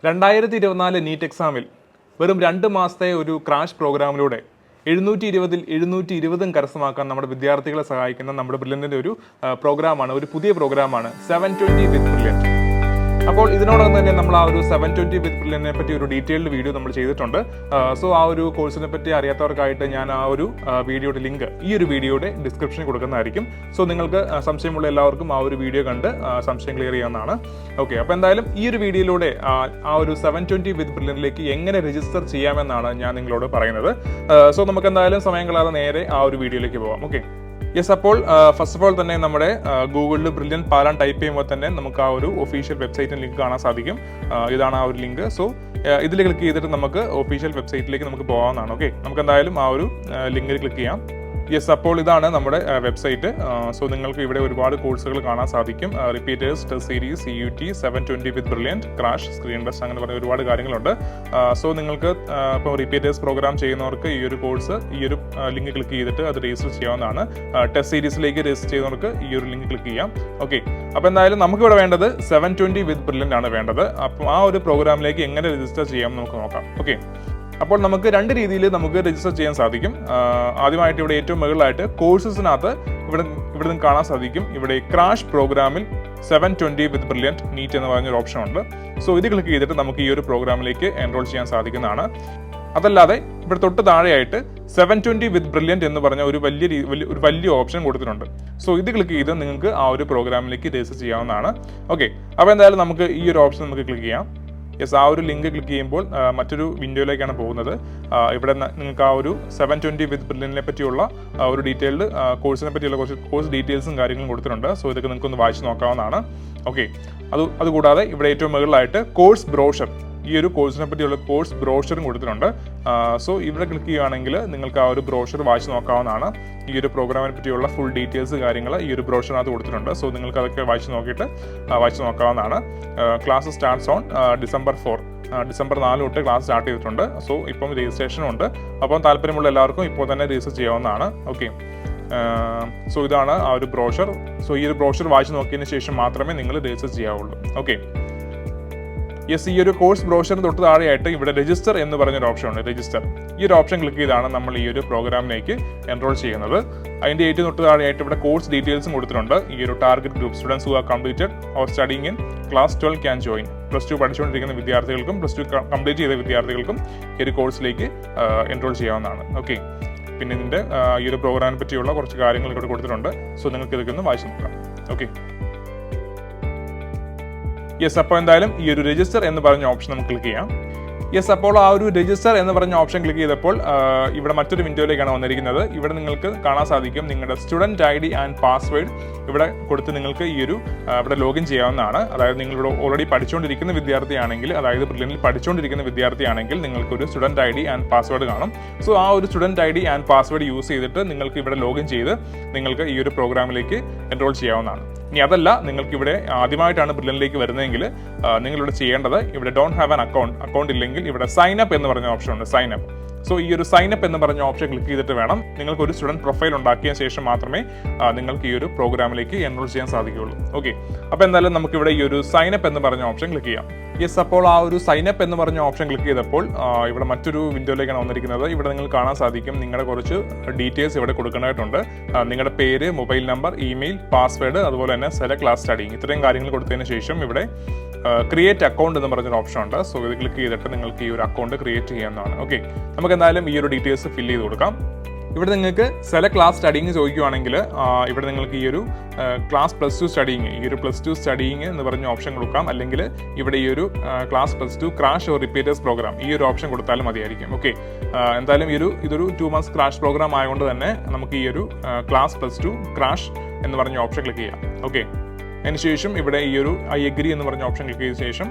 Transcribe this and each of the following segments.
2024 NEET എക്സാമിൽ വെറും 2 മാസത്തെ ഒരു ക്രാഷ് പ്രോഗ്രാമിലൂടെ 720-ൽ 720 കരസ്ഥമാക്കാൻ നമ്മുടെ വിദ്യാർത്ഥികളെ സഹായിക്കുന്ന നമ്മുടെ ബ്രില്യന്റിന്റെ ഒരു പ്രോഗ്രാമാണ്, ഒരു പുതിയ പ്രോഗ്രാമാണ് 720 വിത്ത് ബ്രില്യന്റ്. അപ്പോൾ ഇതിനോടൊപ്പം തന്നെ നമ്മൾ ആ ഒരു 720 വിത്ത് ബ്രില്യന്റിനെ പറ്റി ഒരു ഡീറ്റെയിൽഡ് വീഡിയോ നമ്മൾ ചെയ്തിട്ടുണ്ട്. സോ ആ ഒരു കോഴ്സിനെ പറ്റി അറിയാത്തവർക്കായിട്ട് ഞാൻ ആ ഒരു വീഡിയോയുടെ ലിങ്ക് ഈ ഒരു വീഡിയോയുടെ ഡിസ്ക്രിപ്ഷനിൽ കൊടുക്കുന്നതായിരിക്കും. സോ നിങ്ങൾക്ക് സംശയമുള്ള എല്ലാവർക്കും ആ ഒരു വീഡിയോ കണ്ട് സംശയം ക്ലിയർ ചെയ്യാവുന്നതാണ്. ഓക്കെ, അപ്പോൾ എന്തായാലും ഈ ഒരു വീഡിയോയിലൂടെ ആ ഒരു 720 വിത്ത് ബ്രില്യന്റിലേക്ക് എങ്ങനെ രജിസ്റ്റർ ചെയ്യാമെന്നാണ് ഞാൻ നിങ്ങളോട് പറയുന്നത്. സോ നമുക്ക് എന്തായാലും സമയം കളയാതെ നേരെ ആ ഒരു വീഡിയോയിലേക്ക് പോകാം. Okay, yes. അപ്പോൾ ഫസ്റ്റ് ഓഫ് ഓൾ തന്നെ നമ്മുടെ ഗൂഗിളിൽ ബ്രില്യന്റ് പാലാൻ ടൈപ്പ് ചെയ്യുമ്പോൾ തന്നെ നമുക്ക് ആ ഒരു ഒഫീഷ്യൽ വെബ്സൈറ്റിന് ലിങ്ക് കാണാൻ സാധിക്കും. ഇതാണ് ആ ഒരു ലിങ്ക്. സോ ഇതിൽ ക്ലിക്ക് ചെയ്തിട്ട് നമുക്ക് ഒഫീഷ്യൽ വെബ്സൈറ്റിലേക്ക് നമുക്ക് പോകാവുന്നതാണ്. ഓക്കെ, നമുക്ക് എന്തായാലും ആ ഒരു ലിങ്കിൽ ക്ലിക്ക് ചെയ്യാം. യെസ്, അപ്പോൾ ഇതാണ് നമ്മുടെ വെബ്സൈറ്റ്. സോ നിങ്ങൾക്ക് ഇവിടെ ഒരുപാട് കോഴ്സുകൾ കാണാൻ സാധിക്കും. റിപ്പീറ്റേഴ്സ്, ടെസ്റ്റ് സീരീസ്, CUT, 720 വിത്ത് ബ്രില്യന്റ്, ക്രാഷ്, സ്ക്രീൻ ടെസ്റ്റ്, അങ്ങനെ പറഞ്ഞ ഒരുപാട് കാര്യങ്ങളുണ്ട്. സോ നിങ്ങൾക്ക് ഇപ്പോൾ റിപ്പീറ്റേഴ്സ് പ്രോഗ്രാം ചെയ്യുന്നവർക്ക് ഈ ഒരു കോഴ്സ് ഈ ഒരു ലിങ്ക് ക്ലിക്ക് ചെയ്തിട്ട് അത് രജിസ്റ്റർ ചെയ്യാവുന്നതാണ്. ടെസ്റ്റ് സീരീസിലേക്ക് രജിസ്റ്റർ ചെയ്യുന്നവർക്ക് ഈ ഒരു ലിങ്ക് ക്ലിക്ക് ചെയ്യാം. ഓക്കെ, അപ്പോൾ എന്തായാലും നമുക്കിവിടെ വേണ്ടത് 720 വിത്ത് ബ്രില്യന്റ് ആണ് വേണ്ടത്. അപ്പോൾ ആ ഒരു പ്രോഗ്രാമിലേക്ക് എങ്ങനെ രജിസ്റ്റർ ചെയ്യാം നമുക്ക് നോക്കാം. ഓക്കെ, അപ്പോൾ നമുക്ക് രണ്ട് രീതിയിൽ നമുക്ക് രജിസ്റ്റർ ചെയ്യാൻ സാധിക്കും. ആദ്യമായിട്ട് ഇവിടെ ഏറ്റവും മുകളിലായിട്ട് കോഴ്സസിനകത്ത് ഇവിടെ നിന്ന് കാണാൻ സാധിക്കും. ഇവിടെ ക്രാഷ് പ്രോഗ്രാമിൽ 720 വിത്ത് ബ്രില്യന്റ് നീറ്റ് എന്ന് പറഞ്ഞൊരു ഓപ്ഷൻ ഉണ്ട്. സോ ഇത് ക്ലിക്ക് ചെയ്തിട്ട് നമുക്ക് ഈ ഒരു പ്രോഗ്രാമിലേക്ക് എൻറോൾ ചെയ്യാൻ സാധിക്കുന്നതാണ്. അതല്ലാതെ ഇവിടെ തൊട്ട് താഴെയായിട്ട് 720 വിത്ത് ബ്രില്യന്റ് എന്ന് പറഞ്ഞ ഒരു വലിയ ഓപ്ഷൻ കൊടുത്തിട്ടുണ്ട്. സോ ഇത് ക്ലിക്ക് ചെയ്ത് നിങ്ങൾക്ക് ആ ഒരു പ്രോഗ്രാമിലേക്ക് രജിസ്റ്റർ ചെയ്യാവുന്നതാണ്. ഓക്കെ, അപ്പോൾ എന്തായാലും നമുക്ക് ഈ ഒരു ഓപ്ഷൻ നമുക്ക് ക്ലിക്ക് ചെയ്യാം. യെസ്, ആ ഒരു ലിങ്ക് ക്ലിക്ക് ചെയ്യുമ്പോൾ മറ്റൊരു വിൻഡോയിലേക്കാണ് പോകുന്നത്. ഇവിടെ നിങ്ങൾക്ക് ആ ഒരു 720 വിത്ത് ബ്രില്യന്റിനെ പറ്റിയുള്ള ഒരു ഡീറ്റെയിൽഡ് കോഴ്സിനെ പറ്റിയുള്ള കുറച്ച് കോഴ്സ് ഡീറ്റെയിൽസും കാര്യങ്ങളും കൊടുത്തിട്ടുണ്ട്. സോ ഇതൊക്കെ നിങ്ങൾക്കൊന്ന് വായിച്ച് നോക്കാവുന്നതാണ്. ഓക്കെ, അതുകൂടാതെ ഇവിടെ ഏറ്റവും മുകളിലായിട്ട് കോഴ്സ് ബ്രോഷർ, ഈ ഒരു കോഴ്സിനെ പറ്റിയുള്ള കോഴ്സ് ബ്രോഷറും കൊടുത്തിട്ടുണ്ട്. സോ ഇവിടെ ക്ലിക്ക് ചെയ്യുകയാണെങ്കിൽ നിങ്ങൾക്ക് ആ ഒരു ബ്രോഷർ വായിച്ച് നോക്കാവുന്നതാണ്. ഈ ഒരു പ്രോഗ്രാമിനെ പറ്റിയുള്ള ഫുൾ ഡീറ്റെയിൽസ് കാര്യങ്ങൾ ഈ ഒരു ബ്രോഷറിനകത്ത് കൊടുത്തിട്ടുണ്ട്. സോ നിങ്ങൾക്ക് അതൊക്കെ വായിച്ച് നോക്കാവുന്നതാണ്. ക്ലാസ് സ്റ്റാർട്ട്സ് ഓൺ ഡിസംബർ 4 തൊട്ട് ക്ലാസ് സ്റ്റാർട്ട് ചെയ്തിട്ടുണ്ട്. സോ ഇപ്പം രജിസ്ട്രേഷനും ഉണ്ട്. അപ്പം താല്പര്യമുള്ള എല്ലാവർക്കും ഇപ്പോൾ തന്നെ രജിസ്റ്റർ ചെയ്യാവുന്നതാണ്. ഓക്കെ, സോ ഇതാണ് ആ ഒരു ബ്രോഷർ. സോ ഈ ഒരു ബ്രോഷർ വായിച്ച് നോക്കിയതിന് ശേഷം മാത്രമേ നിങ്ങൾ രജിസ്റ്റർ ചെയ്യാവുള്ളൂ. ഓക്കെ, യെസ്, ഈ ഒരു കോഴ്സ് ബ്രോഷറിന് തൊട്ട് താഴെയായിട്ട് ഇവിടെ രജിസ്റ്റർ എന്ന് പറഞ്ഞൊരു ഓപ്ഷൻ ഉണ്ട്. രജിസ്റ്റർ, ഈ ഒരു ഓപ്ഷൻ ക്ലിക്ക് ചെയ്താണ് നമ്മൾ ഈ ഒരു പ്രോഗ്രാമിലേക്ക് എൻറോൾ ചെയ്യുന്നത്. അതിൻ്റെ ഏറ്റവും തൊട്ട് താഴെയായിട്ട് ഇവിടെ കോഴ്സ് ഡീറ്റെയിൽസും കൊടുത്തിട്ടുണ്ട്. ഈ ഒരു target group students who are completed or studying in class 12 can join. +2 പഠിച്ചുകൊണ്ടിരിക്കുന്ന വിദ്യാർത്ഥികൾക്കും +2 കംപ്ലീറ്റ് ചെയ്ത വിദ്യാർത്ഥികൾക്കും ഈ ഒരു കോഴ്സിലേക്ക് എൻറോൾ ചെയ്യാവുന്നതാണ്. ഓക്കെ, പിന്നെ ഇതിൻ്റെ ഈ ഒരു പ്രോഗ്രാമിനെ പറ്റിയുള്ള കുറച്ച് കാര്യങ്ങൾ ഇവിടെ കൊടുത്തിട്ടുണ്ട്. സോ നിങ്ങൾക്ക് ഇതൊക്കെ ഒന്ന് വായിച്ചു നോക്കാം. ഓക്കെ, യെസ്, അപ്പോൾ എന്തായാലും ഈ ഒരു രജിസ്റ്റർ എന്ന് പറഞ്ഞ ഓപ്ഷൻ നമുക്ക് ക്ലിക്ക് ചെയ്യാം. യെസ്, അപ്പോൾ ആ ഒരു രജിസ്റ്റർ എന്ന് പറഞ്ഞ ഓപ്ഷൻ ക്ലിക്ക് ചെയ്തപ്പോൾ ഇവിടെ മറ്റൊരു വിൻഡോയിലേക്കാണ് വന്നിരിക്കുന്നത്. ഇവിടെ നിങ്ങൾക്ക് കാണാൻ സാധിക്കും നിങ്ങളുടെ സ്റ്റുഡൻറ്റ് ID ആൻഡ് പാസ്വേഡ് ഇവിടെ കൊടുത്ത് നിങ്ങൾക്ക് ഈ ഒരു ഇവിടെ ലോഗിൻ ചെയ്യാവുന്നതാണ്. അതായത് നിങ്ങളിവിടെ ഓൾറെഡി പഠിച്ചുകൊണ്ടിരിക്കുന്ന വിദ്യാർത്ഥിയാണെങ്കിൽ, അതായത് ബ്രില്യന്റിൽ പഠിച്ചുകൊണ്ടിരിക്കുന്ന വിദ്യാർത്ഥിയാണെങ്കിൽ നിങ്ങൾക്ക് ഒരു സ്റ്റുഡൻറ്റ് ID ആൻഡ് പാസ്വേഡ് കാണും. സോ ആ ഒരു student ID and password use ചെയ്തിട്ട് നിങ്ങൾക്ക് ഇവിടെ ലോഗിൻ ചെയ്ത് നിങ്ങൾക്ക് ഈ ഒരു പ്രോഗ്രാമിലേക്ക് എൻറോൾ ചെയ്യാവുന്നതാണ്. ഇനി അതല്ല, നിങ്ങൾക്ക് ഇവിടെ ആദ്യമായിട്ടാണ് ബ്രില്യന്റിലേക്ക് വരുന്നതെങ്കിൽ നിങ്ങളിവിടെ ചെയ്യേണ്ടത്, ഇവിടെ ഡോണ്ട് ഹാവ് ആൻ അക്കൗണ്ട് ഇല്ലെങ്കിൽ ഇവിടെ സൈൻ അപ്പ് എന്ന് പറഞ്ഞ ഓപ്ഷൻ ഉണ്ട്. Sign up. സോ ഈ ഒരു സൈൻ അപ്പ് എന്ന് പറഞ്ഞ ഓപ്ഷൻ ക്ലിക്ക് ചെയ്തിട്ട് വേണം നിങ്ങൾക്ക് ഒരു സ്റ്റുഡൻറ്റ് പ്രൊഫൈൽ ഉണ്ടാക്കിയ ശേഷം മാത്രമേ നിങ്ങൾക്ക് ഈ ഒരു പ്രോഗ്രാമിലേക്ക് എൻറോൾ ചെയ്യാൻ സാധിക്കുകയുള്ളൂ. ഓക്കെ, അപ്പോൾ എന്തായാലും നമുക്കിവിടെ ഈ ഒരു സൈൻ അപ്പ് എന്ന് പറഞ്ഞ ഓപ്ഷൻ ക്ലിക്ക് ചെയ്യാം. യെസ്, അപ്പോൾ ആ ഒരു സൈൻ അപ്പ് എന്ന് പറഞ്ഞ ഓപ്ഷൻ ക്ലിക്ക് ചെയ്തപ്പോൾ ഇവിടെ മറ്റൊരു വിൻഡോയിലേക്കാണ് വന്നിരിക്കുന്നത്. ഇവിടെ നിങ്ങൾ കാണാൻ സാധിക്കും നിങ്ങളുടെ കുറച്ച് ഡീറ്റെയിൽസ് ഇവിടെ കൊടുക്കേണ്ടതായിട്ടുണ്ട്. നിങ്ങളുടെ പേര്, മൊബൈൽ നമ്പർ, ഇമെയിൽ, പാസ്വേഡ്, അതുപോലെ തന്നെ സെലക്ട് ക്ലാസ് സ്റ്റഡിങ്, ഇത്രയും കാര്യങ്ങൾ കൊടുത്തതിന് ശേഷം ഇവിടെ ക്രിയേറ്റ് അക്കൗണ്ട് എന്ന് പറഞ്ഞൊരു ഓപ്ഷൻ ഉണ്ട്. സോ ഇത് ക്ലിക്ക് ചെയ്തിട്ട് നിങ്ങൾക്ക് ഈ ഒരു അക്കൗണ്ട് ക്രിയേറ്റ് ചെയ്യാവുന്നതാണ്. ഓക്കെ, നമുക്ക് എന്തായാലും ഈ ഒരു ഡീറ്റെയിൽസ് ഫില്ല് ചെയ്ത് കൊടുക്കാം. ഇവിടെ നിങ്ങൾക്ക് സെലക്ട് ക്ലാസ് സ്റ്റഡിങ് ചോദിക്കുകയാണെങ്കിൽ ഇവിടെ നിങ്ങൾക്ക് ഈ ഒരു ക്ലാസ് +2 സ്റ്റഡിങ്, ഈ ഒരു +2 സ്റ്റഡിങ് എന്ന് പറഞ്ഞ ഓപ്ഷൻ കൊടുക്കാം. അല്ലെങ്കിൽ ഇവിടെ ഈ ഒരു class +2 crash or repeaters program, ഈ ഒരു ഓപ്ഷൻ കൊടുത്താലും മതിയായിരിക്കും. ഓക്കെ, എന്തായാലും ഇതൊരു 2 months ക്രാഷ് പ്രോഗ്രാം ആയതുകൊണ്ട് തന്നെ നമുക്ക് ഈ ഒരു ക്ലാസ് +2 ക്രാഷ് എന്ന് പറഞ്ഞ ഓപ്ഷൻ ക്ലിക്ക് ചെയ്യാം. ഓക്കെ, അതിനുശേഷം ഇവിടെ ഈ ഒരു ഐ എഗ്രി എന്ന് പറഞ്ഞ ഓപ്ഷൻ ക്ലിക്ക് ചെയ്ത ശേഷം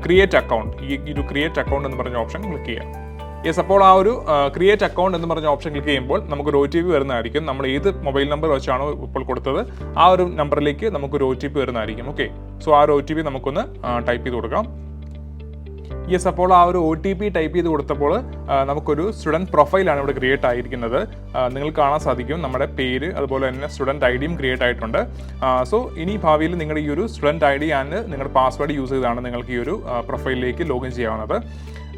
ക്രിയേറ്റ് അക്കൗണ്ട്, ഈ ഒരു ക്രിയേറ്റ് അക്കൗണ്ട് എന്ന് പറഞ്ഞ ഓപ്ഷൻ ക്ലിക്ക് ചെയ്യാം. യെസ്, അപ്പോൾ ആ ഒരു ക്രിയേറ്റ് അക്കൗണ്ട് എന്ന് പറഞ്ഞ ഓപ്ഷൻ ക്ലിക്ക് ചെയ്യുമ്പോൾ നമുക്കൊരു OTP വരുന്നതായിരിക്കും. നമ്മൾ ഏത് മൊബൈൽ നമ്പർ വെച്ചാണോ ഇപ്പോൾ കൊടുത്തത് ആ ഒരു നമ്പറിലേക്ക് നമുക്കൊരു OTP വരുന്നതായിരിക്കും. ഓക്കെ, സോ ആ ഒരു OTP നമുക്കൊന്ന് ടൈപ്പ് ചെയ്ത് കൊടുക്കാം. യെസ്, അപ്പോൾ ആ ഒരു OTP ടൈപ്പ് ചെയ്ത് കൊടുത്തപ്പോൾ നമുക്കൊരു സ്റ്റുഡൻറ്റ് പ്രൊഫൈലാണ് ഇവിടെ ക്രിയേറ്റ് ആയിരിക്കുന്നത്. നിങ്ങൾക്ക് കാണാൻ സാധിക്കും നമ്മുടെ പേര് അതുപോലെ തന്നെ സ്റ്റുഡൻറ്റ് ഐഡിയും ക്രിയേറ്റ് ആയിട്ടുണ്ട്. സോ ഇനി ഭാവിയിൽ നിങ്ങളുടെ ഈ ഒരു സ്റ്റുഡൻറ്റ് ID ആൻഡ് നിങ്ങളുടെ പാസ്വേഡ് യൂസ് ചെയ്താണ് നിങ്ങൾക്ക് ഈ ഒരു പ്രൊഫൈലിലേക്ക് ലോഗിൻ ചെയ്യാവുന്നത്.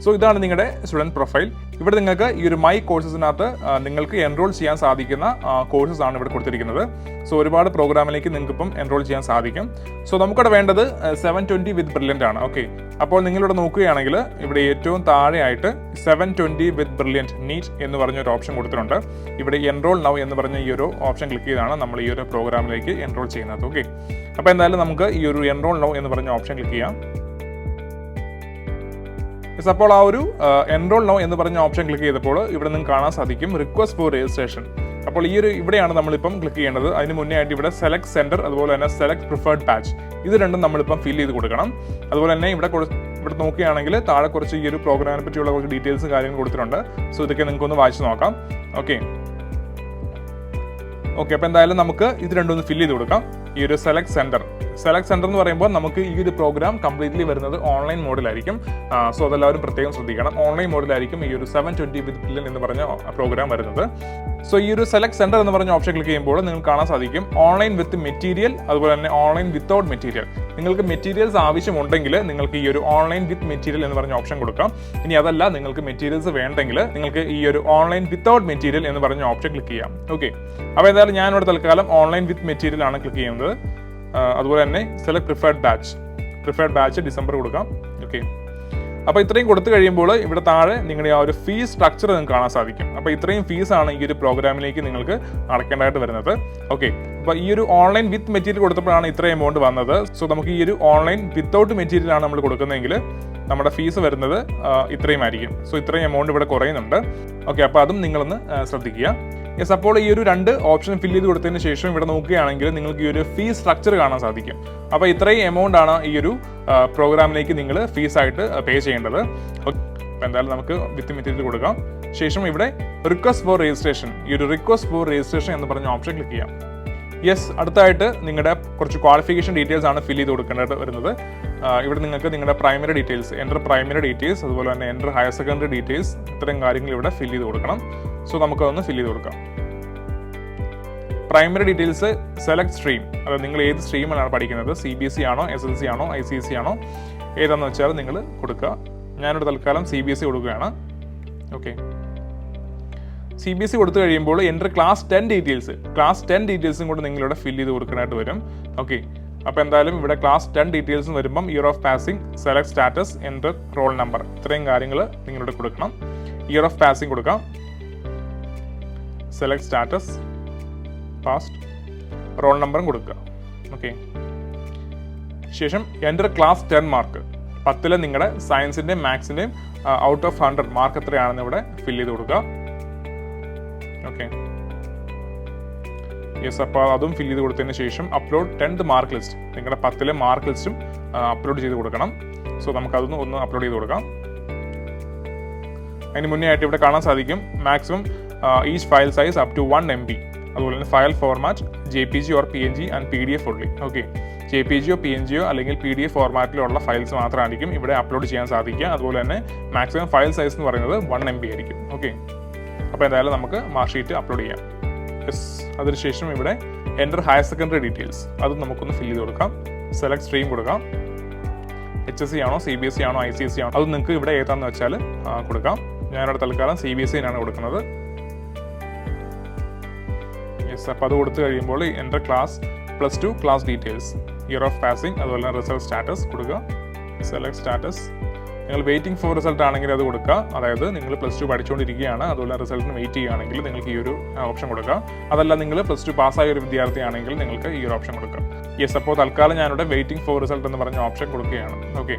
സോ ഇതാണ് നിങ്ങളുടെ സ്റ്റുഡൻറ്റ് പ്രൊഫൈൽ. ഇവിടെ നിങ്ങൾക്ക് ഈ ഒരു മൈ കോഴ്സസിനകത്ത് നിങ്ങൾക്ക് എൻറോൾ ചെയ്യാൻ സാധിക്കുന്ന കോഴ്സസ് ആണ് ഇവിടെ കൊടുത്തിരിക്കുന്നത്. സോ ഒരുപാട് പ്രോഗ്രാമിലേക്ക് നിങ്ങൾക്ക് ഇപ്പം എൻറോൾ ചെയ്യാൻ സാധിക്കും. സോ നമുക്കിവിടെ വേണ്ടത് 720 വിത്ത് ബ്രില്യൻ്റ് ആണ്. ഓക്കെ, അപ്പോൾ നിങ്ങളിവിടെ നോക്കുകയാണെങ്കിൽ ഇവിടെ ഏറ്റവും താഴെയായിട്ട് 720 വിത്ത് ബ്രില്യൻറ്റ് നീറ്റ് എന്ന് പറഞ്ഞൊരു ഓപ്ഷൻ കൊടുത്തിട്ടുണ്ട്. ഇവിടെ എൻറോൾ നൗ എന്ന് പറഞ്ഞ ഈ ഒരു ഓപ്ഷൻ ക്ലിക്ക് ചെയ്താണ് നമ്മൾ ഈ ഒരു പ്രോഗ്രാമിലേക്ക് എൻറോൾ ചെയ്യുന്നത്. ഓക്കെ, അപ്പോൾ എന്തായാലും നമുക്ക് ഈ ഒരു എൻറോൾ നൗ എന്ന് പറഞ്ഞ ഓപ്ഷൻ ക്ലിക്ക് ചെയ്യാം. അപ്പോൾ ആ ഒരു എൻറോൾ നൗ എന്ന് പറഞ്ഞ ഓപ്ഷൻ ക്ലിക്ക് ചെയ്തപ്പോൾ ഇവിടെ നിങ്ങൾക്ക് കാണാൻ സാധിക്കും റിക്വസ്റ്റ് ഫോർ രജിസ്ട്രേഷൻ. അപ്പോൾ ഈ ഒരു ഇവിടെയാണ് നമ്മളിപ്പം ക്ലിക്ക് ചെയ്യേണ്ടത്. അതിന് മുന്നേ ആയിട്ട് ഇവിടെ സെലക്ട് സെൻറ്റർ അതുപോലെ തന്നെ സെലക്ട് പ്രിഫേർഡ് ബാച്ച് ഇത് രണ്ടും നമ്മളിപ്പം ഫിൽ ചെയ്ത് കൊടുക്കണം. അതുപോലെ തന്നെ ഇവിടെ നോക്കുകയാണെങ്കിൽ താഴെ കുറച്ച് ഈ ഒരു പ്രോഗ്രാമിനെ പറ്റിയുള്ള കുറച്ച് ഡീറ്റെയിൽസും കാര്യങ്ങളും കൊടുത്തിട്ടുണ്ട്. സോ ഇതൊക്കെ നിങ്ങൾക്കൊന്ന് വായിച്ച് നോക്കാം. ഓക്കെ, അപ്പോൾ എന്തായാലും നമുക്ക് ഇത് രണ്ടും ഒന്ന് ഫിൽ ചെയ്ത് കൊടുക്കാം. ഈ ഒരു സെലക്ട് സെൻറ്റർ എന്ന് പറയുമ്പോൾ നമുക്ക് ഈ ഒരു പ്രോഗ്രാം കംപ്ലീറ്റ്ലി വരുന്നത് ഓൺലൈൻ മോഡിലായിരിക്കും. സോ അതെല്ലാവരും പ്രത്യേകം ശ്രദ്ധിക്കണം. ഓൺലൈൻ മോഡിലായിരിക്കും ഈ ഒരു 720 വിത്ത് ബ്രില്യൻ്റ് എന്ന് പറഞ്ഞ പ്രോഗ്രാം വരുന്നത്. സോ ഈ ഒരു സെലക്ട് സെൻറ്റർ എന്ന് പറഞ്ഞ ഓപ്ഷൻ ക്ലിക്ക് ചെയ്യുമ്പോൾ നിങ്ങൾക്ക് കാണാൻ സാധിക്കും ഓൺലൈൻ വിത്ത് മെറ്റീരിയൽ അതുപോലെ തന്നെ ഓൺലൈൻ വിത്തൗട്ട് മെറ്റീരിയൽ. നിങ്ങൾക്ക് മെറ്റീരിയൽസ് ആവശ്യമുണ്ടെങ്കിൽ നിങ്ങൾക്ക് ഈ ഒരു ഓൺലൈൻ വിത്ത് മെറ്റീരിയൽ എന്ന് പറഞ്ഞ ഓപ്ഷൻ കൊടുക്കാം. ഇനി അതല്ല നിങ്ങൾക്ക് മെറ്റീരിയൽസ് വേണ്ടെങ്കിൽ നിങ്ങൾക്ക് ഈ ഒരു ഓൺലൈൻ വിത്തൗട്ട് മെറ്റീരിയൽ എന്ന് പറഞ്ഞ ഓപ്ഷൻ ക്ലിക്ക് ചെയ്യാം. ഓക്കെ, അപ്പോൾ എന്തായാലും ഞാനിവിടെ തൽക്കാലം ഓൺലൈൻ വിത്ത് മെറ്റീരിയൽ ആണ് ക്ലിക്ക് ചെയ്യുന്നത്. അതുപോലെ തന്നെ സെലക്ട് പ്രിഫേർഡ് ബാച്ച് ഡിസംബർ കൊടുക്കാം. ഓക്കെ, അപ്പോൾ ഇത്രയും കൊടുത്തു കഴിയുമ്പോൾ ഇവിടെ താഴെ നിങ്ങളുടെ ആ ഒരു ഫീസ് സ്ട്രക്ചർ നിങ്ങൾക്ക് കാണാൻ സാധിക്കും. അപ്പോൾ ഇത്രയും ഫീസാണ് ഈ ഒരു പ്രോഗ്രാമിലേക്ക് നിങ്ങൾക്ക് അടയ്ക്കേണ്ടതായിട്ട് വരുന്നത്. ഓക്കെ, അപ്പോൾ ഈ ഒരു ഓൺലൈൻ വിത്ത് മെറ്റീരിയൽ കൊടുത്തപ്പോഴാണ് ഇത്രയും എമൗണ്ട് വന്നത്. സോ നമുക്ക് ഈ ഒരു ഓൺലൈൻ വിത്തൗട്ട് മെറ്റീരിയൽ ആണ് നമ്മൾ കൊടുക്കുന്നതെങ്കിൽ നമ്മുടെ ഫീസ് വരുന്നത് ഇത്രയും ആയിരിക്കും. സോ ഇത്രയും എമൗണ്ട് ഇവിടെ കുറയുന്നുണ്ട്. ഓക്കെ, അപ്പോൾ അതും നിങ്ങളൊന്ന് ശ്രദ്ധിക്കുക. യെസ്, അപ്പോൾ ഈ ഒരു രണ്ട് ഓപ്ഷൻ ഫില്ല് ചെയ്ത് കൊടുത്തതിന് ശേഷം ഇവിടെ നോക്കുകയാണെങ്കിൽ നിങ്ങൾക്ക് ഈ ഒരു ഫീസ് സ്ട്രക്ചർ കാണാൻ സാധിക്കും. അപ്പോൾ ഇത്രയും എമൗണ്ട് ആണ് ഈ ഒരു പ്രോഗ്രാമിലേക്ക് നിങ്ങൾ ഫീസായിട്ട് പേ ചെയ്യേണ്ടത്. അപ്പോൾ എന്തായാലും നമുക്ക് വിത്ത് മെറ്റീരിയൽ കൊടുക്കാം. ശേഷം ഇവിടെ റിക്വസ്റ്റ് ഫോർ രജിസ്ട്രേഷൻ എന്ന് പറഞ്ഞ ഓപ്ഷൻ ക്ലിക്ക് ചെയ്യാം. യെസ്, അടുത്തായിട്ട് നിങ്ങളുടെ കുറച്ച് ക്വാളിഫിക്കേഷൻ ഡീറ്റെയിൽസ് ആണ് ഫില്ല് ചെയ്ത് കൊടുക്കേണ്ടത് വരുന്നത്. ഇവിടെ നിങ്ങൾക്ക് നിങ്ങളുടെ പ്രൈമറി ഡീറ്റെയിൽസ്, പ്രൈമറി ഡീറ്റെയിൽസ് അതുപോലെ തന്നെ ഹയർ സെക്കൻഡറി ഡീറ്റെയിൽസ് ഇത്തരം കാര്യങ്ങൾ ഇവിടെ ഫില്ല് ചെയ്ത് കൊടുക്കണം. സോ നമുക്കതൊന്ന് ഫില്ല് ചെയ്ത് കൊടുക്കാം. പ്രൈമറി ഡീറ്റെയിൽസ് സെലക്ട് സ്ട്രീം, അതായത് നിങ്ങൾ ഏത് സ്ട്രീമിലാണ് പഠിക്കുന്നത്, CBSE ആണോ SLC ആണോ ICSE ആണോ ഏതാണെന്ന് വെച്ചാൽ നിങ്ങൾ കൊടുക്കുക. ഞാനിവിടെ തൽക്കാലം CBSE കൊടുക്കുകയാണ്. ഓക്കെ, CBSE കൊടുത്തു കഴിയുമ്പോൾ ക്ലാസ് 10 ഡീറ്റെയിൽസും കൂടെ നിങ്ങളിവിടെ ഫില്ല് ചെയ്ത് കൊടുക്കാനായിട്ട് വരും. ഓക്കെ, അപ്പോൾ എന്തായാലും ഇവിടെ ക്ലാസ് 10 ഡീറ്റെയിൽസും വരുമ്പം year of passing, select status, roll number ഇത്രയും കാര്യങ്ങൾ നിങ്ങളിവിടെ കൊടുക്കണം. ഇയർ ഓഫ് പാസിംഗ് കൊടുക്കാം, സെലക്ട് സ്റ്റാറ്റസ്, പാസ്റ്റ്, റോൾ നമ്പറും കൊടുക്കുക. ഓക്കെ, ശേഷം ക്ലാസ് 10 മാർക്ക് 10 നിങ്ങളുടെ സയൻസിൻ്റെയും മാത്സിൻ്റെയും ഔട്ട് ഓഫ് 100 മാർക്ക് എത്രയാണെന്ന് ഇവിടെ ഫില്ല് ചെയ്ത് കൊടുക്കുക. ഓക്കെ, യെസ്, അപ്പോൾ അതും ഫില്ല് ചെയ്ത് കൊടുത്തതിന് ശേഷം അപ്ലോഡ് 10th മാർക്ക് ലിസ്റ്റ്, നിങ്ങളുടെ 10 മാർക്ക് ലിസ്റ്റും അപ്ലോഡ് ചെയ്ത് കൊടുക്കണം. സോ നമുക്കതൊന്ന് ഒന്ന് അപ്ലോഡ് ചെയ്ത് കൊടുക്കാം. അതിന് മുന്നേ ആയിട്ട് ഇവിടെ കാണാൻ സാധിക്കും maximum each file size up to 1 MB. അതുപോലെ തന്നെ file format JPG or PNG and PDF only. Okay, JPG PNG അല്ലെങ്കിൽ PDF ഫോർമാറ്റിലുള്ള ഫയൽസ് മാത്രമായിരിക്കും ഇവിടെ അപ്ലോഡ് ചെയ്യാൻ സാധിക്കുക. അതുപോലെ തന്നെ മാക്സിമം ഫയൽ സൈസ് എന്ന് പറയുന്നത് 1 MB ആയിരിക്കും. ഓക്കെ, അപ്പോൾ എന്തായാലും നമുക്ക് മാർക്ക് ഷീറ്റ് അപ്ലോഡ് ചെയ്യാം. യെസ്, അതിനുശേഷം ഇവിടെ ഹയർ സെക്കൻഡറി ഡീറ്റെയിൽസ് അതും നമുക്കൊന്ന് ഫില്ല് ചെയ്ത് കൊടുക്കാം. സെലക്ട് സ്ട്രീം കൊടുക്കാം. HSE ആണോ CBSE ആണോ ICSE ആണോ അത് നിങ്ങൾക്ക് ഇവിടെ ഏതാണെന്ന് വെച്ചാൽ കൊടുക്കാം. ഞാനിവിടെ തൽക്കാലം CBSE ആണ് കൊടുക്കുന്നത്. യെസ്, അപ്പോൾ അത് കൊടുത്തു കഴിയുമ്പോൾ class +2 class details, year of passing അതുപോലെ തന്നെ റിസൾട്ട് സ്റ്റാറ്റസ് കൊടുക്കുക. സെലക്ട് സ്റ്റാറ്റസ്, നിങ്ങൾ വെയിറ്റിംഗ് ഫോർ റിസൾട്ട് ആണെങ്കിൽ അത് കൊടുക്കുക. അതായത് നിങ്ങൾ +2 പഠിച്ചുകൊണ്ടിരിക്കുകയാണ്, അതുപോലെ റിസൾട്ടിന് വെയിറ്റ് ചെയ്യുകയാണെങ്കിൽ നിങ്ങൾക്ക് ഈ ഒരു ഓപ്ഷൻ കൊടുക്കുക. അതല്ല നിങ്ങൾ +2 പാസ്സായ ഒരു വിദ്യാർത്ഥിയാണെങ്കിൽ നിങ്ങൾക്ക് ഈ ഒരു ഓപ്ഷൻ കൊടുക്കുക. യെസ്, അപ്പോൾ തൽക്കാലം ഞാനിവിടെ വെയിറ്റിംഗ് ഫോർ റിസൾട്ട് എന്ന് പറഞ്ഞ ഓപ്ഷൻ കൊടുക്കുകയാണ്. ഓക്കെ,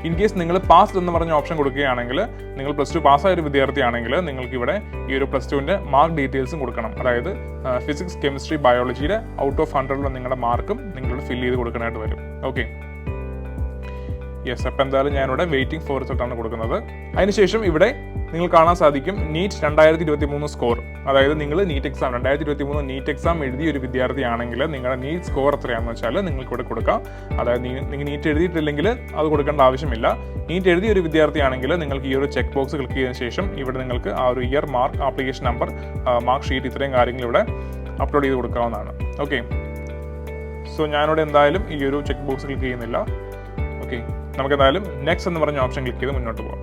ഇൻ കേസ് നിങ്ങൾ പാസ്ഡ് എന്ന് പറഞ്ഞ ഓപ്ഷൻ കൊടുക്കുകയാണെങ്കിൽ നിങ്ങൾ +2 പാസ്സായ ഒരു വിദ്യാർത്ഥിയാണെങ്കിൽ നിങ്ങൾക്ക് ഇവിടെ ഈ ഒരു +2ൻ്റെ മാർക്ക് ഡീറ്റെയിൽസും കൊടുക്കണം. അതായത് ഫിസിക്സ്, കെമിസ്ട്രി, ബയോളജിയുടെ ഔട്ട് ഓഫ് 100 നിങ്ങളുടെ മാർക്കും നിങ്ങളുടെ ഫില്ല് ചെയ്ത് കൊടുക്കാനായിട്ട് വരും. ഓക്കെ, യെസ്, അപ്പോൾ എന്തായാലും ഞാനിവിടെ വെയിറ്റിംഗ് ഫോർ റിസൾട്ട് ആണ് കൊടുക്കുന്നത്. അതിനുശേഷം ഇവിടെ നിങ്ങൾ കാണാൻ സാധിക്കും നീറ്റ് 2023 സ്കോർ. അതായത് നിങ്ങൾ നീറ്റ് എക്സാം 2023 നീറ്റ് എക്സാം എഴുതിയ ഒരു വിദ്യാർത്ഥിയാണെങ്കിൽ നിങ്ങളുടെ നീറ്റ് സ്കോർ എത്രയാണെന്ന് വെച്ചാൽ നിങ്ങൾക്ക് ഇവിടെ കൊടുക്കാം. അതായത് നിങ്ങൾ നീറ്റ് എഴുതിയിട്ടില്ലെങ്കിൽ അത് കൊടുക്കേണ്ട ആവശ്യമില്ല. നീറ്റ് എഴുതിയ ഒരു വിദ്യാർത്ഥിയാണെങ്കിൽ നിങ്ങൾക്ക് ഈ ഒരു ചെക്ക് ബോക്സ് ക്ലിക്ക് ചെയ്തതിനു ശേഷം ഇവിടെ നിങ്ങൾക്ക് ആ ഒരു year, mark, application number, mark sheet, ഇത്രയും കാര്യങ്ങൾ ഇവിടെ അപ്ലോഡ് ചെയ്ത് കൊടുക്കാവുന്നതാണ്. ഓക്കെ, സോ ഞാനിവിടെ എന്തായാലും ഈ ഒരു ചെക്ക് ബോക്സ് ക്ലിക്ക് ചെയ്യുന്നില്ല. ഓക്കെ, നമുക്ക് എന്തായാലും നെക്സ്റ്റ് എന്ന് പറഞ്ഞ ഓപ്ഷൻ ക്ലിക്ക് ചെയ്ത് മുന്നോട്ട് പോകാം.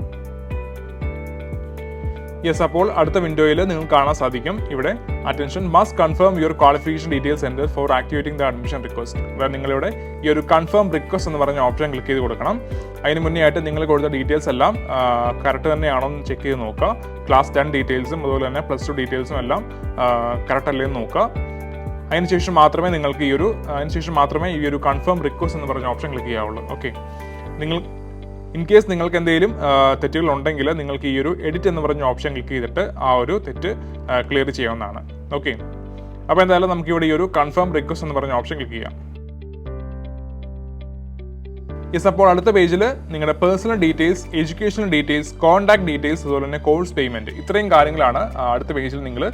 യെസ്, അപ്പോൾ അടുത്ത വിൻഡോയിൽ നിങ്ങൾക്ക് കാണാൻ സാധിക്കും ഇവിടെ attention must confirm your qualification details centre for activating the admission request. അതായത് നിങ്ങളിവിടെ ഈ ഒരു കൺഫേം റിക്വസ്റ്റ് എന്ന് പറഞ്ഞ ഓപ്ഷൻ ക്ലിക്ക് ചെയ്ത് കൊടുക്കണം. അതിന് മുന്നേ ആയിട്ട് നിങ്ങൾ കൊടുത്ത ഡീറ്റെയിൽസ് എല്ലാം കറക്റ്റ് തന്നെയാണോ എന്ന് ചെക്ക് ചെയ്ത് നോക്കുക. ക്ലാസ് 10 ഡീറ്റെയിൽസും അതുപോലെ തന്നെ +2 ഡീറ്റെയിൽസും എല്ലാം കറക്റ്റ് അല്ലേ എന്ന് നോക്കുക. അതിനുശേഷം മാത്രമേ നിങ്ങൾക്ക് ഈ ഒരു കൺഫേം റിക്വസ്റ്റ് എന്ന് പറഞ്ഞ ഓപ്ഷൻ ക്ലിക്ക് ചെയ്യാവുള്ളൂ. ഓക്കെ, നിങ്ങൾ ഇൻ കേസ് നിങ്ങൾക്ക് എന്തെങ്കിലും തെറ്റുകൾ ഉണ്ടെങ്കിൽ നിങ്ങൾക്ക് ഈ ഒരു എഡിറ്റ് എന്ന് പറഞ്ഞ ഓപ്ഷൻ ക്ലിക്ക് ചെയ്തിട്ട് ആ ഒരു തെറ്റ് ക്ലിയർ ചെയ്യാവുന്നതാണ്. ഓക്കെ, അപ്പോൾ എന്തായാലും നമുക്ക് ഇവിടെ ഈ ഒരു കൺഫേം റിക്വസ്റ്റ് എന്ന് പറഞ്ഞ ഓപ്ഷൻ ക്ലിക്ക് ചെയ്യാം. യെസ്, അപ്പോൾ അടുത്ത പേജിൽ നിങ്ങളുടെ personal details, educational details, contact details, അതുപോലെ തന്നെ കോഴ്സ് പേയ്മെന്റ്, ഇത്രയും കാര്യങ്ങളാണ് അടുത്ത പേജിൽ നിങ്ങൾ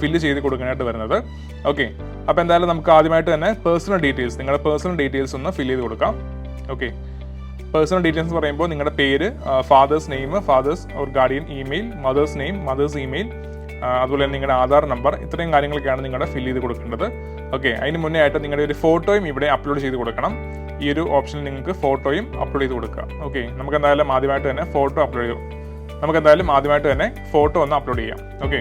ഫില്ല് ചെയ്ത് കൊടുക്കാനായിട്ട് വരുന്നത്. ഓക്കെ, അപ്പോൾ എന്തായാലും നമുക്ക് ആദ്യമായിട്ട് തന്നെ നിങ്ങളുടെ പേഴ്സണൽ ഡീറ്റെയിൽസ് ഒന്ന് ഫില്ല് ചെയ്ത് കൊടുക്കാം. ഓക്കെ, പേഴ്സണൽ ഡീറ്റെയിൽസ് പറയുമ്പോൾ നിങ്ങളുടെ പേര്, father's name, father's or guardian email, mother's name, mother's email, അതുപോലെ തന്നെ നിങ്ങളുടെ ആധാർ നമ്പർ, ഇത്രയും കാര്യങ്ങളൊക്കെയാണ് നിങ്ങളുടെ ഫില്ല് ചെയ്ത് കൊടുക്കേണ്ടത്. ഓക്കെ, അതിന് മുന്നേ ആയിട്ട് നിങ്ങളുടെ ഒരു ഫോട്ടോയും ഇവിടെ അപ്ലോഡ് ചെയ്ത് കൊടുക്കണം. ഈ ഒരു ഓപ്ഷനിൽ നിങ്ങൾക്ക് ഫോട്ടോയും അപ്ലോഡ് ചെയ്ത് കൊടുക്കുക. ഓക്കെ, നമുക്ക് എന്തായാലും ആദ്യമായിട്ട് തന്നെ ഫോട്ടോ ഒന്ന് അപ്ലോഡ് ചെയ്യാം. ഓക്കെ,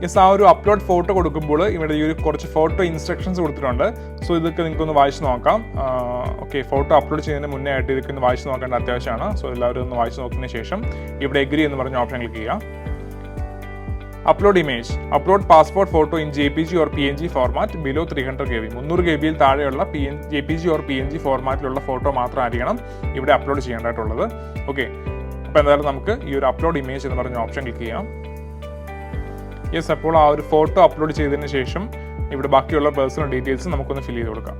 യെസ്, ആ ഒരു അപ്ലോഡ് ഫോട്ടോ കൊടുക്കുമ്പോൾ ഇവിടെ ഈ ഒരു കുറച്ച് ഫോട്ടോ ഇൻസ്ട്രക്ഷൻസ് കൊടുത്തിട്ടുണ്ട്. സോ ഇതൊക്കെ നിങ്ങൾക്കൊന്ന് വായിച്ച് നോക്കാം. ഓക്കെ, ഫോട്ടോ അപ്ലോഡ് ചെയ്യുന്നതിന് മുന്നേ ആയിട്ട് ഇതൊക്കെ ഒന്ന് വായിച്ച് നോക്കേണ്ട അത്യാവശ്യമാണ്. സോ എല്ലാവരും ഒന്ന് വായിച്ച് നോക്കിയതിന് ശേഷം ഇവിടെ എഗ്രി എന്ന് പറഞ്ഞ ഓപ്ഷൻ ക്ലിക്ക് ചെയ്യുക. Upload image, upload passport photo in JPG or PNG format below 300 KB. 300 KB താഴെയുള്ള JPG ഓർ PNG ഫോർമാറ്റിലുള്ള ഫോട്ടോ മാത്രമായിരിക്കണം ഇവിടെ അപ്ലോഡ് ചെയ്യേണ്ടതായിട്ടുള്ളത്. ഓക്കെ, അപ്പോൾ എന്തായാലും നമുക്ക് ഈ ഒരു അപ്ലോഡ് ഇമേജ് എന്ന് പറഞ്ഞ ഓപ്ഷൻ ക്ലിക്ക് ചെയ്യാം. യെസ്, അപ്പോൾ ആ ഒരു ഫോട്ടോ അപ്ലോഡ് ചെയ്തതിന് ശേഷം ഇവിടെ ബാക്കിയുള്ള പേഴ്സണൽ ഡീറ്റെയിൽസ് നമുക്കൊന്ന് ഫില്ല് ചെയ്ത് കൊടുക്കാം.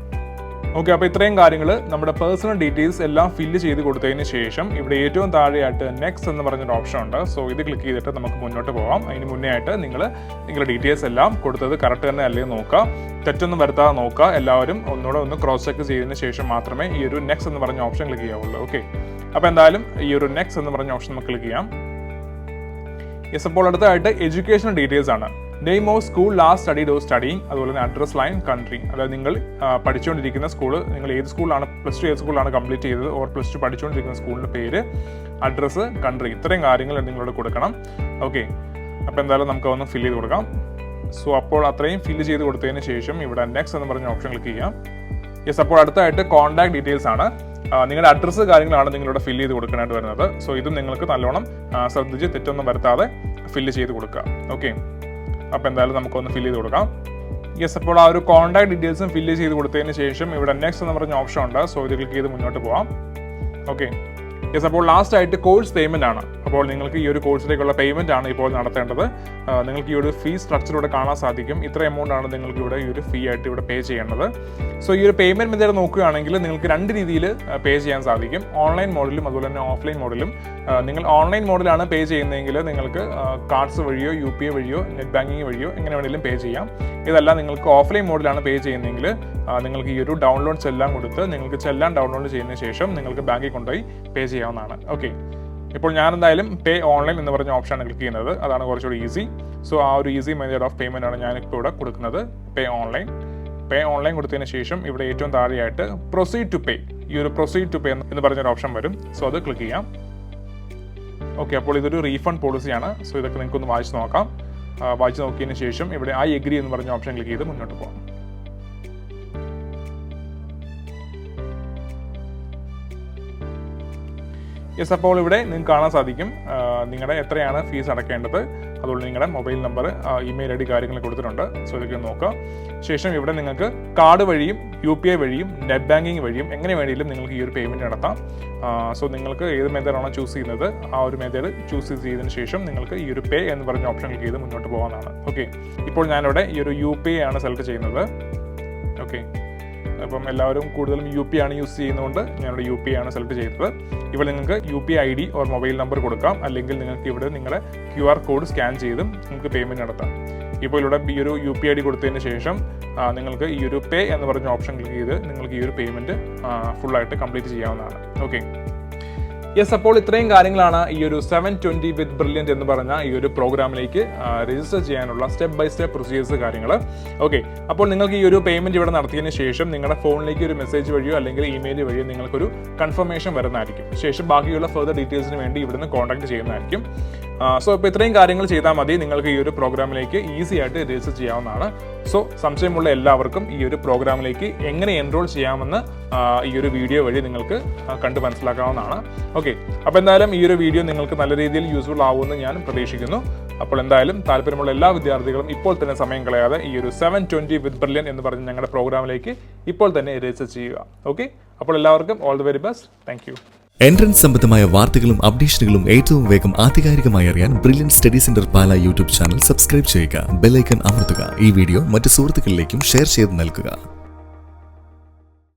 ഓക്കെ, അപ്പോൾ ഇത്രയും കാര്യങ്ങൾ നമ്മുടെ പേഴ്സണൽ ഡീറ്റെയിൽസ് എല്ലാം ഫില്ല് ചെയ്ത് കൊടുത്തതിന് ശേഷം ഇവിടെ ഏറ്റവും താഴെയായിട്ട് നെക്സ്റ്റ് എന്ന് പറഞ്ഞൊരു ഓപ്ഷൻ ഉണ്ട്. സോ ഇത് ക്ലിക്ക് ചെയ്തിട്ട് നമുക്ക് മുന്നോട്ട് പോകാം. അതിന് മുന്നേ ആയിട്ട് നിങ്ങളുടെ ഡീറ്റെയിൽസ് എല്ലാം കൊടുത്തത് കറക്റ്റ് തന്നെ അല്ലേ നോക്കുക, തെറ്റൊന്നും വരുത്താതെ നോക്കുക. എല്ലാവരും ഒന്ന് ക്രോസ് ചെക്ക് ചെയ്തതിന് ശേഷം മാത്രമേ ഈ ഒരു നെക്സ്റ്റ് എന്ന് പറഞ്ഞ ഓപ്ഷൻ ക്ലിക്ക് ചെയ്യാവുള്ളൂ. ഓക്കെ, അപ്പോൾ എന്തായാലും ഈ ഒരു നെക്സ്റ്റ് എന്ന് പറഞ്ഞ ഓപ്ഷൻ നമുക്ക് ക്ലിക്ക് ചെയ്യാം. യെസ്, അപ്പോൾ അടുത്തതായിട്ട് എഡ്യൂക്കേഷണൽ ഡീറ്റെയിൽസ് ആണ്. Name of school last studied or studying, അതുപോലെ തന്നെ അഡ്രസ്, ലൈൻ, കൺട്രി. അതായത് നിങ്ങൾ പഠിച്ചുകൊണ്ടിരിക്കുന്ന സ്കൂൾ, നിങ്ങൾ ഏത് സ്കൂളാണ് +2 ഏത് സ്കൂളാണ് കംപ്ലീറ്റ് ചെയ്തത് ഓർ +2 പഠിച്ചുകൊണ്ടിരിക്കുന്ന സ്കൂളിൻ്റെ പേര്, അഡ്രസ്സ്, കൺട്രി, ഇത്രയും കാര്യങ്ങൾ നിങ്ങളോട് കൊടുക്കണം. ഓക്കെ, അപ്പോൾ എന്തായാലും നമുക്ക് ഒന്ന് ഫില്ല് ചെയ്ത് കൊടുക്കാം. സോ അപ്പോൾ അത്രയും ഫില്ല് ചെയ്ത് കൊടുത്തതിന് ശേഷം ഇവിടെ നെക്സ്റ്റ് എന്ന് പറഞ്ഞ ഓപ്ഷൻ ക്ലിക്ക് ചെയ്യാം. യെസ്, അപ്പോൾ അടുത്തായിട്ട് കോൺടാക്ട് ഡീറ്റെയിൽസ് ആണ്. നിങ്ങളുടെ അഡ്രസ്സ് കാര്യങ്ങളാണ് നിങ്ങളിവിടെ ഫില്ല് ചെയ്ത് കൊടുക്കാനായിട്ട് വരുന്നത്. സോ ഇതും നിങ്ങൾക്ക് നല്ലോണം ശ്രദ്ധിച്ച് തെറ്റൊന്നും വരുത്താതെ ഫില്ല് ചെയ്ത് കൊടുക്കുക. ഓക്കെ, അപ്പോൾ എന്തായാലും നമുക്കൊന്ന് ഫില്ല് ചെയ്ത് കൊടുക്കാം. യെസ്, അപ്പോൾ ആ ഒരു കോൺടാക്ട് ഡീറ്റെയിൽസും ഫില്ല് ചെയ്ത് കൊടുത്തതിന് ശേഷം ഇവിടെ നെക്സ്റ്റ് എന്ന് പറഞ്ഞ ഓപ്ഷൻ ഉണ്ട്. സോ ഇത് ക്ലിക്ക് ചെയ്ത് മുന്നോട്ട് പോകാം. ഓക്കെ, യെസ്, അപ്പോൾ ലാസ്റ്റ് ആയിട്ട് കോഴ്സ് പേയ്മെന്റ് ആണ്. അപ്പോൾ നിങ്ങൾക്ക് ഈ ഒരു കോഴ്സിലേക്കുള്ള പേയ്മെന്റ് ആണ് ഇപ്പോൾ നടത്തേണ്ടത്. നിങ്ങൾക്ക് ഈ ഒരു ഫീ സ്ട്രക്ചർ ഇവിടെ കാണാൻ സാധിക്കും. ഇത്ര എമൗണ്ട് ആണ് നിങ്ങൾക്ക് ഇവിടെ ഈ ഒരു ഫീ ആയിട്ട് ഇവിടെ പേ ചെയ്യേണ്ടത്. സോ ഈ ഒരു പേയ്മെന്റ് മെത്തേഡ് നോക്കുകയാണെങ്കിൽ നിങ്ങൾക്ക് 2 രീതിയിൽ പേ ചെയ്യാൻ സാധിക്കും. ഓൺലൈൻ മോഡിലും അതുപോലെ തന്നെ ഓഫ്ലൈൻ മോഡിലും. നിങ്ങൾ ഓൺലൈൻ മോഡിലാണ് പേ ചെയ്യുന്നതെങ്കിൽ നിങ്ങൾക്ക് കാർഡ്സ് വഴിയോ UPI വഴിയോ നെറ്റ് ബാങ്കിങ് വഴിയോ എങ്ങനെ വേണമെങ്കിലും പേ ചെയ്യാം. ഇതല്ല നിങ്ങൾക്ക് ഓഫ്ലൈൻ മോഡിലാണ് പേ ചെയ്യുന്നതെങ്കിൽ നിങ്ങൾക്ക് ഈ ഒരു ഡൗൺലോഡ്സ് എല്ലാം കൊടുത്ത് നിങ്ങൾക്ക് ചെല്ലാൻ ഡൗൺലോഡ് ചെയ്യുന്നതിന് ശേഷം നിങ്ങൾക്ക് ബാങ്കിൽ കൊണ്ടുപോയി പേ ചെയ്യാവുന്നതാണ്. ഓക്കെ, ഇപ്പോൾ ഞാൻ എന്തായാലും പേ ഓൺലൈൻ എന്ന് പറഞ്ഞ ഓപ്ഷനാണ് ക്ലിക്ക് ചെയ്യുന്നത്. അതാണ് കുറച്ചുകൂടി ഈസി. സോ ആ ഒരു ഈസി മെത്തേഡ് ഓഫ് പേയ്മെന്റ് ആണ് ഞാനിപ്പോൾ ഇവിടെ കൊടുക്കുന്നത്. പേ ഓൺലൈൻ കൊടുത്തതിന് ശേഷം ഇവിടെ ഏറ്റവും താഴെയായിട്ട് പ്രൊസീഡ് ടു പേ, ഈ ഒരു പ്രൊസീഡ് ടു പേ എന്ന് പറഞ്ഞൊരു ഓപ്ഷൻ വരും. സോ അത് ക്ലിക്ക് ചെയ്യാം. ഓക്കെ, അപ്പോൾ ഇതൊരു റീഫണ്ട് പോളിസിയാണ്. സോ ഇതൊക്കെ നിങ്ങൾക്കൊന്ന് വായിച്ച് നോക്കാം. വായിച്ച് നോക്കിയതിന് ശേഷം ഇവിടെ ഐ എഗ്രി എന്ന് പറഞ്ഞ ഓപ്ഷൻ ക്ലിക്ക് ചെയ്ത് മുന്നോട്ട് പോകാം. യെസ്, അപ്പോൾ ഇവിടെ നിങ്ങൾക്ക് കാണാൻ സാധിക്കും നിങ്ങളുടെ എത്രയാണ് ഫീസ് അടയ്ക്കേണ്ടത്, അതുപോലെ നിങ്ങളുടെ മൊബൈൽ നമ്പർ, ഇമെയിൽ ID കാര്യങ്ങൾ കൊടുത്തിട്ടുണ്ട്. സോ ഇതൊക്കെ നോക്കുക. ശേഷം ഇവിടെ നിങ്ങൾക്ക് കാർഡ് വഴിയും UPI വഴിയും നെറ്റ് ബാങ്കിങ് വഴിയും എങ്ങനെ വേണമെങ്കിലും നിങ്ങൾക്ക് ഈ ഒരു പേയ്മെൻറ്റ് നടത്താം. സോ നിങ്ങൾക്ക് ഏത് മെത്തേഡാണോ ചൂസ് ചെയ്യുന്നത് ആ ഒരു മെത്തേഡ് ചൂസ് ചെയ്തതിന് ശേഷം നിങ്ങൾക്ക് ഈ ഒരു പേ എന്ന് പറഞ്ഞ ഓപ്ഷൻ ക്ലിക്ക് ചെയ്ത് മുന്നോട്ട് പോകാനാണ്. ഓക്കെ, ഇപ്പോൾ ഞാനിവിടെ ഈ ഒരു UPI ആണ് സെലക്ട് ചെയ്യുന്നത്. ഓക്കെ, അപ്പം എല്ലാവരും കൂടുതലും UP ആണ് യൂസ് ചെയ്യുന്നതുകൊണ്ട് ഞാനിവിടെ UP ആണ് സെലക്ട് ചെയ്തത്. ഇവിടെ നിങ്ങൾക്ക് UP ID or mobile number കൊടുക്കാം, അല്ലെങ്കിൽ നിങ്ങൾക്ക് ഇവിടെ നിങ്ങളുടെ QR കോഡ് സ്കാൻ ചെയ്തും നിങ്ങൾക്ക് പേയ്മെൻറ്റ് നടത്താം. ഇപ്പോൾ ഇവിടെ ഈ ഒരു UP ID കൊടുത്തതിന് ശേഷം നിങ്ങൾക്ക് ഈ ഒരു പേ എന്ന് പറഞ്ഞ ഓപ്ഷൻ ക്ലിക്ക് ചെയ്ത് നിങ്ങൾക്ക് ഈ ഒരു പേയ്മെൻറ്റ് ഫുള്ളായിട്ട് കംപ്ലീറ്റ് ചെയ്യാവുന്നതാണ്. ഓക്കെ, യെസ്, അപ്പോൾ ഇത്രയും കാര്യങ്ങളാണ് ഈ ഒരു 720 വിത്ത് ബ്രില്യൻറ്റ് എന്ന് പറഞ്ഞ ഈ ഒരു പ്രോഗ്രാമിലേക്ക് രജിസ്റ്റർ ചെയ്യാനുള്ള സ്റ്റെപ്പ് ബൈ സ്റ്റെപ്പ് പ്രൊസീജിയേഴ്സ് കാര്യങ്ങൾ. ഓക്കെ, അപ്പോൾ നിങ്ങൾക്ക് ഈ ഒരു പേയ്മെൻറ്റ് ഇവിടെ നടത്തിയതിന് ശേഷം നിങ്ങളുടെ ഫോണിലേക്ക് ഒരു മെസ്സേജ് വഴിയോ അല്ലെങ്കിൽ ഇമെയിൽ വഴിയോ നിങ്ങൾക്കൊരു കൺഫർമേഷൻ വരുന്നതായിരിക്കും. ശേഷം ബാക്കിയുള്ള ഫർദർ ഡീറ്റെയിൽസിന് വേണ്ടി ഇവിടുന്ന് കോൺടാക്ട് ചെയ്യുന്നതായിരിക്കും. സോ ഇപ്പോൾ ഇത്രയും കാര്യങ്ങൾ ചെയ്താൽ മതി, നിങ്ങൾക്ക് ഈ ഒരു പ്രോഗ്രാമിലേക്ക് ഈസി ആയിട്ട് രജിസ്റ്റർ ചെയ്യാവുന്നതാണ്. സോ സംശയമുള്ള എല്ലാവർക്കും ഈ ഒരു പ്രോഗ്രാമിലേക്ക് എങ്ങനെ എൻറോൾ ചെയ്യാമെന്ന് ഈ ഒരു വീഡിയോ വഴി നിങ്ങൾക്ക് കണ്ട് മനസ്സിലാക്കാവുന്നതാണ്. ഓക്കെ, അപ്പോൾ എന്തായാലും ഈ ഒരു വീഡിയോ നിങ്ങൾക്ക് നല്ല രീതിയിൽ യൂസ്ഫുൾ ആവുമെന്ന് ഞാൻ പ്രതീക്ഷിക്കുന്നു. അപ്പോൾ എന്തായാലും താല്പര്യമുള്ള എല്ലാ വിദ്യാർത്ഥികളും ഇപ്പോൾ തന്നെ സമയം കളയാതെ ഈ ഒരു 720 വിത്ത് ബ്രില്യൻറ്റ് എന്ന് പറഞ്ഞ ഞങ്ങളുടെ പ്രോഗ്രാമിലേക്ക് ഇപ്പോൾ തന്നെ രജിസ്റ്റർ ചെയ്യുക. ഓക്കെ, അപ്പോൾ എല്ലാവർക്കും all the very best. Thank you. Entrance സംബന്ധമായ വാർത്തകളും അപ്ഡേഷനുകളും ഏറ്റവും വേഗം ആധികാരികമായി അറിയാൻ ബ്രില്യൻറ്റ് സ്റ്റഡി സെന്റർ പാല യൂട്യൂബ് ചാനൽ സബ്സ്ക്രൈബ് ചെയ്യുക, ബെൽ ഐക്കൺ അമർത്തുക. ഈ വീഡിയോ മറ്റ് സുഹൃത്തുക്കളിലേക്കും ഷെയർ ചെയ്ത് നൽകുക.